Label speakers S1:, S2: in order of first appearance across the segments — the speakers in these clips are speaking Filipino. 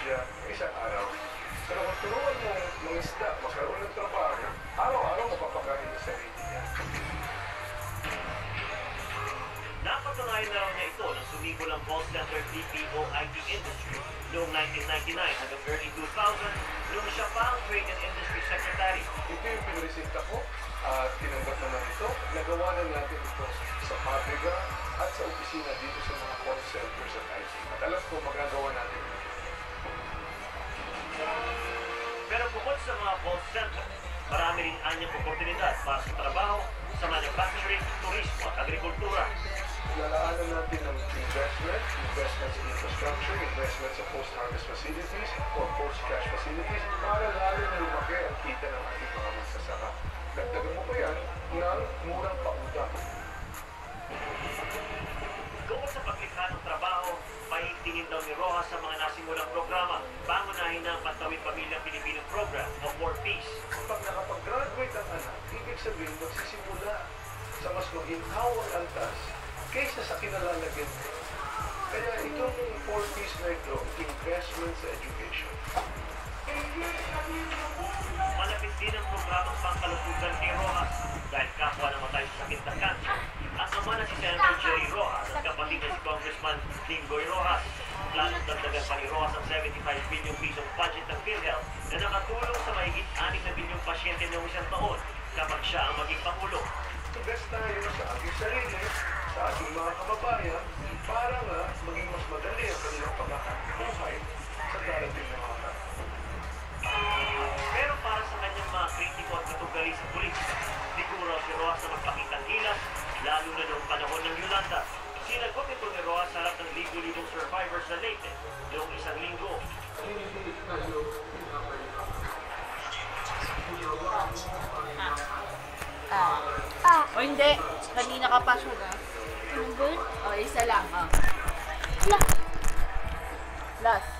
S1: media, isang araw. Pero kung turuan mo mga isda, magkaroon ng trabaho, araw-araw mapapakain sa sarili niya.
S2: Napatunayan na raw niya ito nang sumibol ang call center BPO IT industry noong 1999 hanggang early 2000 noong siya pa ang Trade and Industry Secretary.
S1: Ito yung pinresita ko at tinanggap naman ito. Nagawa na natin ito sa pabrika at sa opisina dito sa mga call centers at IT. At alam ko magagawa natin ito.
S2: Pero bukod sa mga call center, marami rin anyang oportunidad para sa trabaho sa manufacturing, turismo at agrikultura.
S1: Lalaanan natin ng investments in infrastructure, investments sa post-harvest facilities or post-cash facilities para lalo na lumaki ang kita ng ating mga magsasaka. Dagdagan mo pa yan ng murang pautang.
S2: Bukod sa paglikha ng trabaho, pahitingin daw ni Rojas sa mga nasimulang programa, pangunahin na ang Pantawid Pamilyang Pilipinong Program o 4Ps.
S1: Pag nakapag-graduate ang anak, ibig sabihin magsisimula sa mas maginhawang antas kaysa sa kinalalagyan mo. Kaya itong 4Ps na ito, investment sa education.
S2: Malapit din ang programang pangkalusugan ni Rojas dahil kapwa namatay sa sakit ng cancer. Ang ama na si Senator Jerry Rojas at kapatid na si Congressman Linggoy Rojas. Planong dagdagan pa ni Rojas ang 75 bilyong pisong budget ng PhilHealth na nakatulong sa mahigit 6 na bilyong pasyente noong isang taon kapag siya ang maging Pangulo.
S1: Invest tayo sa ating sarili, sa ating mga kababayan, para nga maging mas madali ang kanilang pagkakabuhay sa darating na mga tao.
S2: Pero para sa kanyang mga kritiko at katugali sa politika, siguro si Rojas na magpakitang gilas, lalo na noong panahon ng Yolanda. Sinagot ito ni Rojas sa harap ng libo-libong survivors sa Leyte noong isang linggo.
S3: O hindi, kanina ka pa siya. O, isa lang. Last.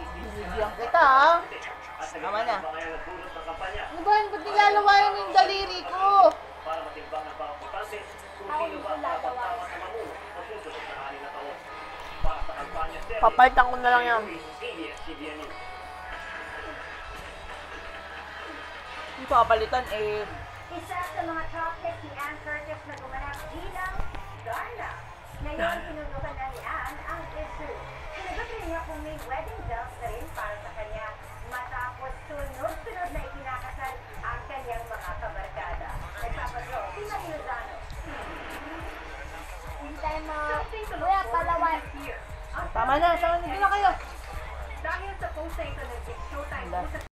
S3: Binibigyan kita Tama na. Ano ba? Ba't nilalawayan yung daliri ko?
S2: Para matimbang ng mga botante kung sino ba ang dapat sa mamuno sa susunod na 6 na taon. Para sa kampanya serye,
S3: Papalitan ko na lang yan.
S2: ABS-CBN News.
S3: Hindi papalitan eh.
S4: Isa sa mga top hits ni Ann Curtis na gumanap bilang Darna. Ngayon, sinunukan na ni Ann ang issue. Sinagot rin niya kung may wedding bells na rin para sa kanya matapos sunod-sunod na ikinakasal ang kanyang mga kabarkada. Nagpapadro, si Marie Lozano.
S5: Hintay mo. Kuya, palaway.
S3: Tama na, saan na kayo?
S4: Dahil sa post na ito ng Showtime,